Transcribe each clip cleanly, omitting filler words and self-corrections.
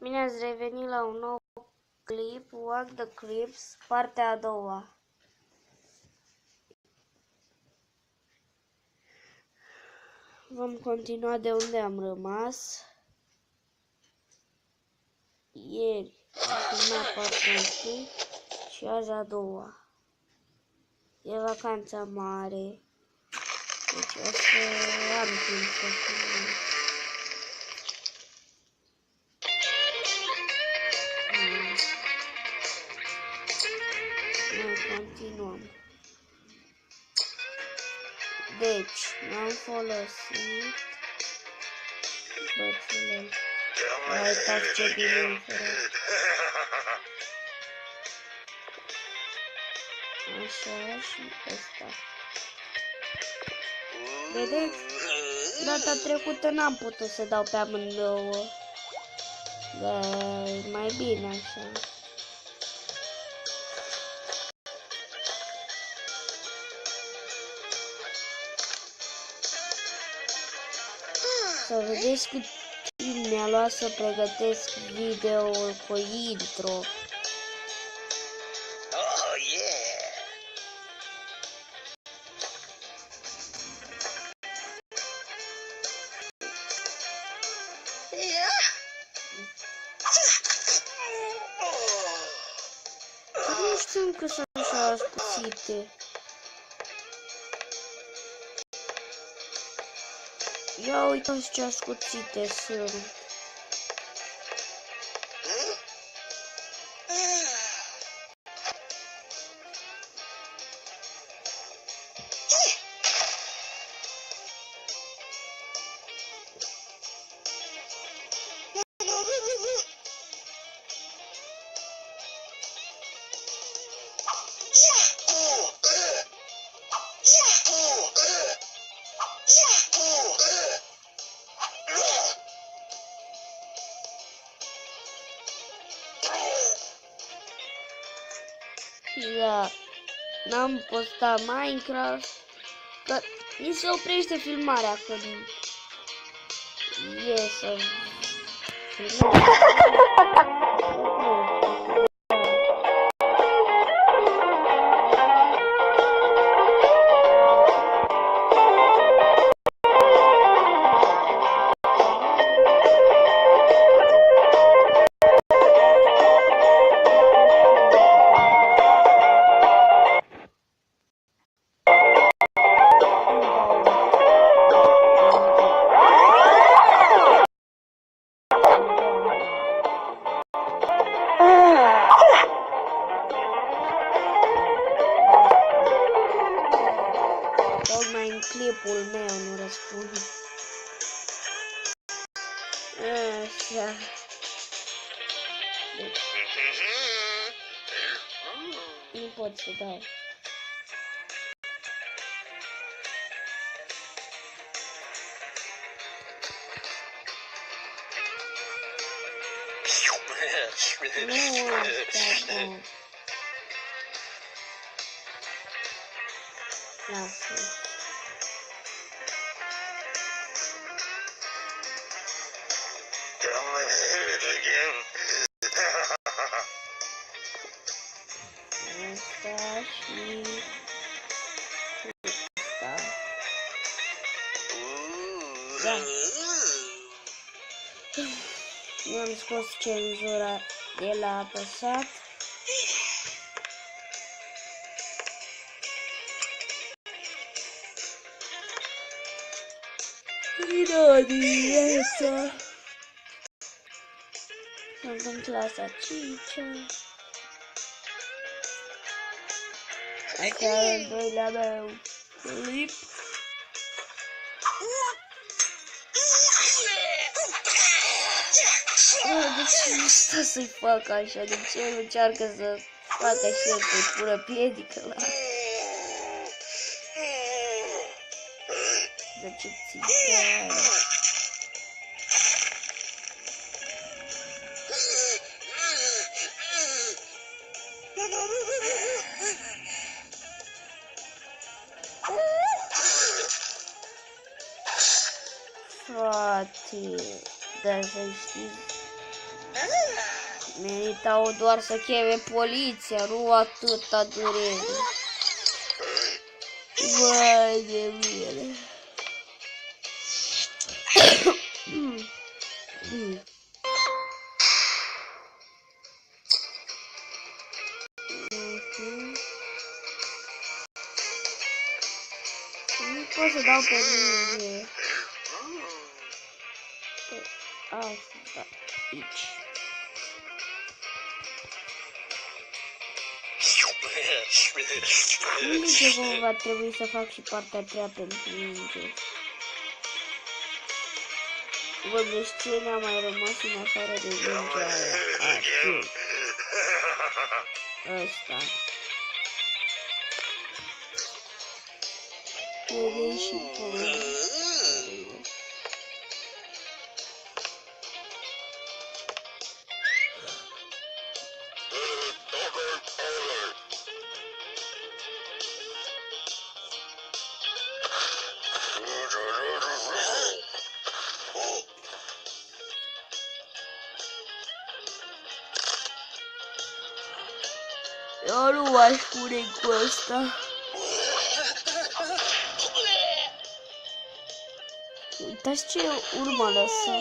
Bine ați revenit la un nou clip, Walk the Clips, partea a doua. Vom continua de unde am rămas. Ieri am filmat partea întâi și azi a doua. E vacanța mare, deci o să am timp să filmez. Noi continuăm. Deci, n-am folosit bățule. Uitați ce bine îmi fără. Așa și ăsta. Vedeți? Data trecută n-am putut să dau pe amândouă. Dar e mai bine așa. Să vedeți cât timp mi-a luat să pregătesc video-ul cu intro. Nu știu că sunt așa ascuțite. Ia uitați ce ascuțite sunt. Da, n-am postat Minecraft, că mi se oprește filmarea când e să filmez. Tocmai în clipul meu nu răspund. Așa. Deci. Nu pot să dau. Nu asta, bă. Lasă. Asta și asta. Da. Mi-am scos cenzura de la apăsat. Vino dimineața. Sunt în clasa 5-a. Asta e al doilea meu clip. De ce nu stă să-i fac așa? De ce nu încearcă să facă și el să-i pună piedică la... De ce ți-i frate, dar să știți Meritau doar să cheme poliția, nu atâta durere. Vai de mine. Nu pot să dau pe minge. Asta, aici. Nu știu cum va trebui să fac și partea a treia pentru minge. Vă gândiți ce ne-a mai rămas în afară de mingea aia. Ăsta. Pierde și pământ. Eu nu m-aș pune cu ăsta. Uitați ce urmă lăsă.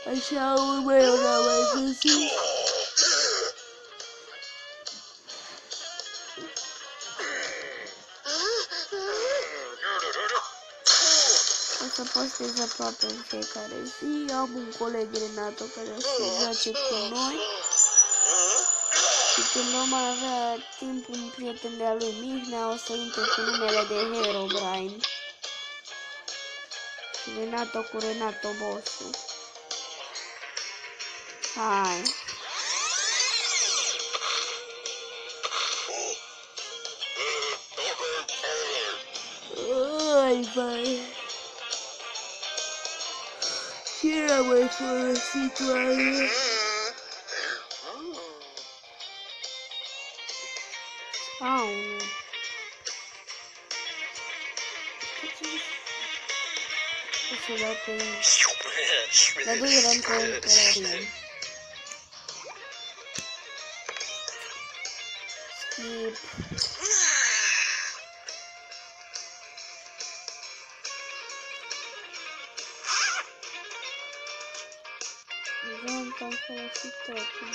Așa urmă eu n-am mai găsit. O să postez aproape în fiecare zi. Am un coleg Renato care o să joace cu noi. Și când vom avea timp, un prieten de-a lui Mihnea o să intre cu numele de Herobrine. Renato cu Renato Bossu. Hai. Ai, vai. Ce era mai folosit oare? Spawn. O să dau pe el. La 2 eram pe el călărie. Skip. Am folosit totul.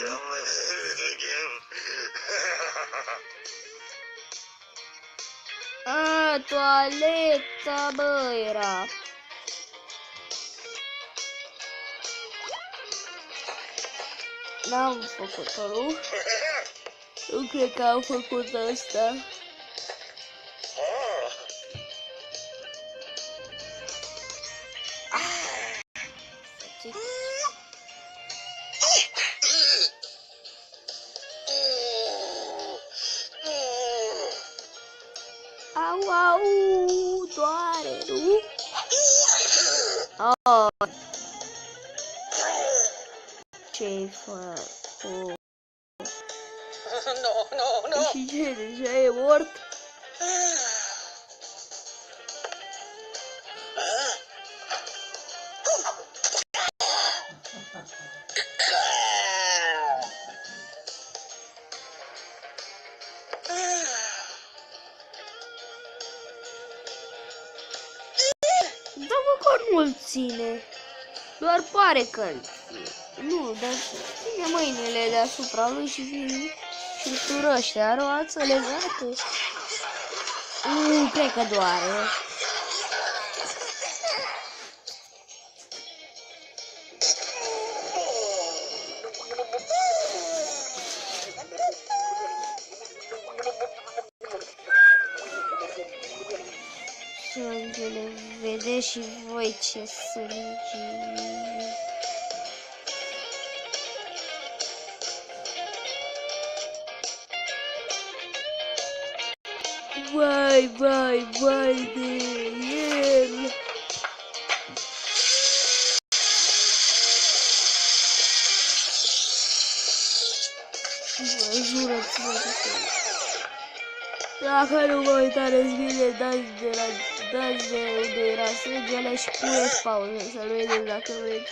Toaleta, bă, era. N-am făcut-o, nu? Nu cred că am făcut asta. Au, au, doare, nu? Oh. Ce-i făcut? No. Și ce, deja e mort? Da, măcar nu-l ține. Doar pare că-l ține. Nu, dar ține mâinile deasupra lui și îl turăște. Are o ață legată. Cred că doare. Sângele, vedeți și voi ce sânge. Vai, vai, vai de el. Jură-ți-mă de Dacă nu vă uitați bine, dați de unde era sângele și puneți pauză să-l vedeți dacă vreți.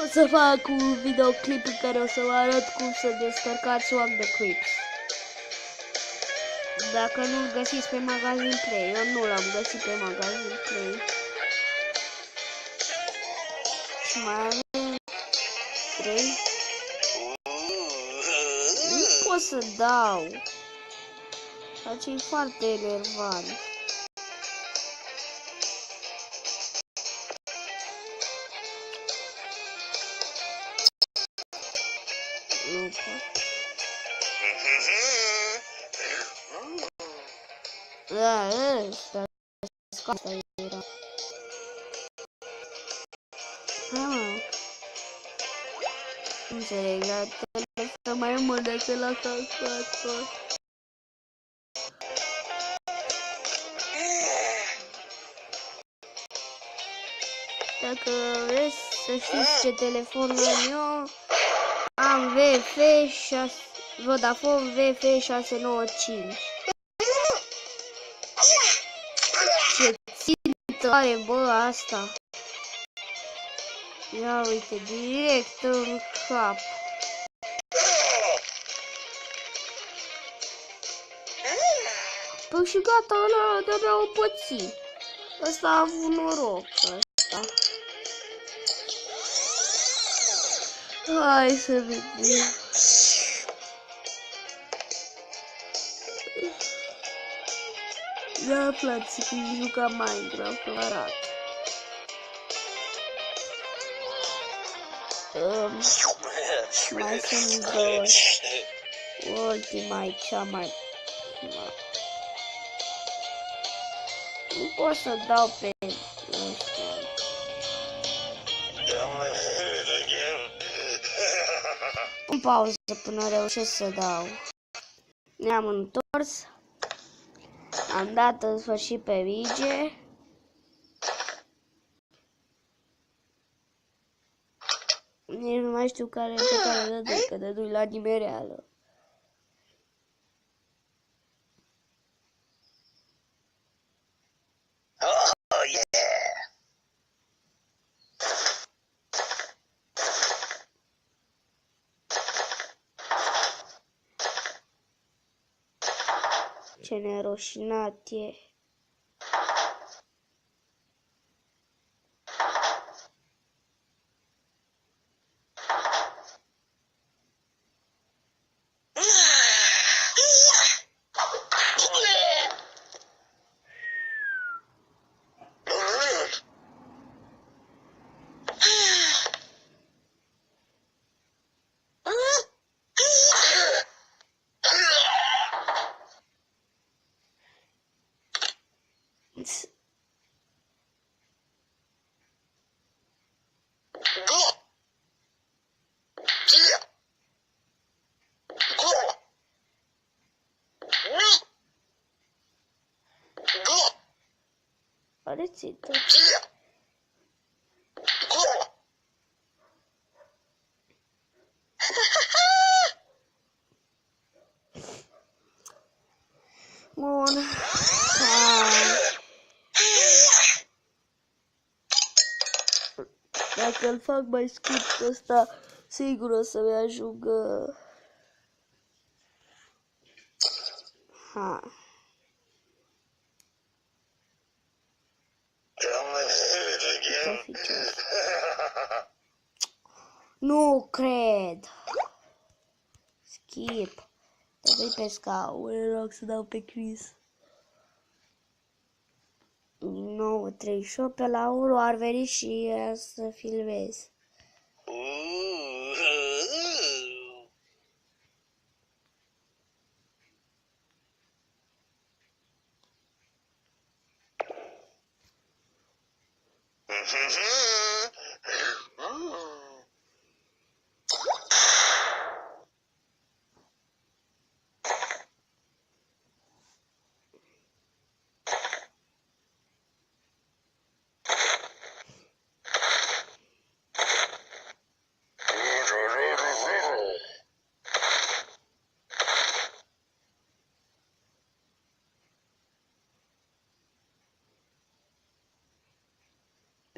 O să fac un videoclip în care o să vă arăt cum să descărcați Walk the Creeps. Dacă nu-l găsiți pe Magazine Play, eu nu l-am găsit pe Magazine Play. Și mai avem 3. Nu pot să dau. Face e foarte enervant. Nu pot. Da, ăsta era. Nu înțeleg, dar trebuie mai mult decât la calculator. Dacă vreți să știți ce telefon am eu, am Vodafone VF695. Ce țintă are, bă, asta. Ia uite, direct în cap. Păi și gata, ăla de-abia o păți. Ăsta a avut noroc, ăsta. Hai să vedem. Da, aflați cum juca Minecraft, vă arată. Mai sunt două. Ultima e cea mai... Nu pot să dau pe ăștia. Pun pauză până reușesc să dau. Ne-am întors. Am dat în sfârșit pe Vige. Nici nu mai știu care pe care dădui, că dădui la nimereală. Oh, yeah! Ce neroșinat e. Păreți-te. Bun. Dacă îl fac mai scurt ăsta, sigur o să-mi ajungă. Nu cred. Skip. Trebuie pe scaun, în loc să dau pe quiz. 9:38 pe la 1 ar veni și să filmez.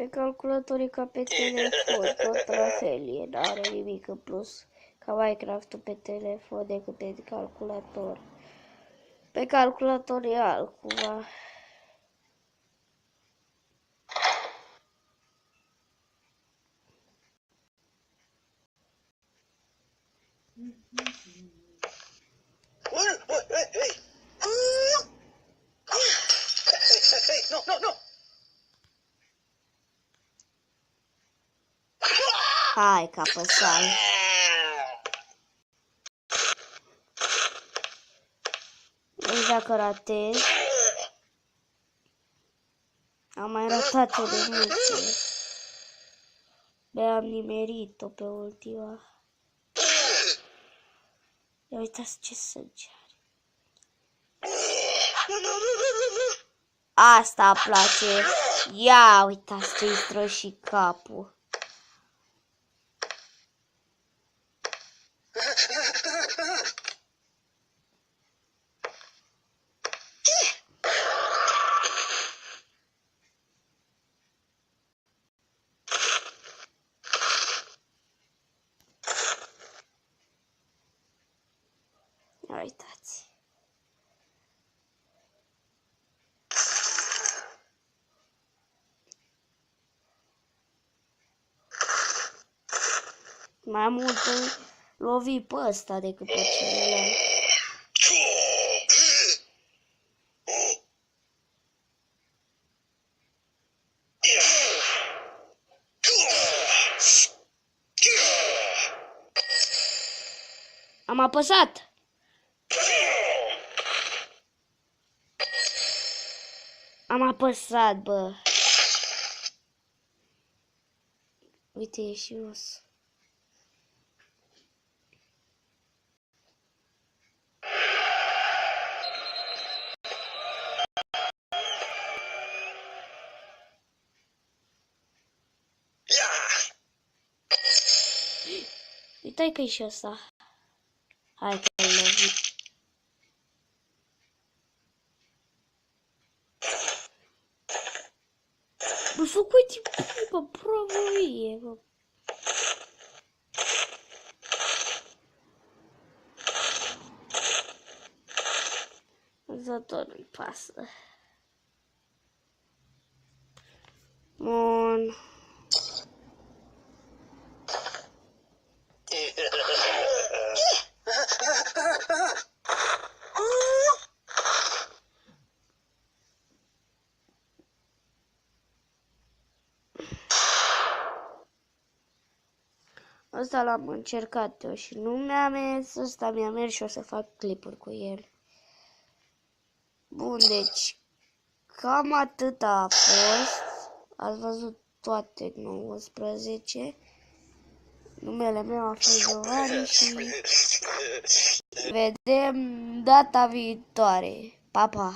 Pe calculator e ca pe telefon, tot la fel e, n-are nimic în plus ca Minecraft-ul pe telefon decât pe calculator. Pe calculator e altcumva. Hey, no, no, no. Hai că apăsai. Deci dacă ratez, am mai ratat-o de multe. Am nimerit-o pe ultima. Ia uitați ce sânge are. Asta îmi place. Ia uitați ce-i străși capul. Ia uitați. Mai mult lovi pe ăsta decât pe celălalt. Am apăsat! Am apăsat, bă! Uite, e și os. Uite că e și ăsta. Hai că-l lovim. Bă, făcut-i, bă, bravo e, bă. Zato nu-i pasă. Bun. Ăsta l-am încercat eu și nu mi-a mers, ăsta mi-a mers și o să fac clipuri cu el. Bun, deci cam atât a fost. Ați văzut toate 19. Numele meu a fost Giovanni și vedem data viitoare. Pa, pa!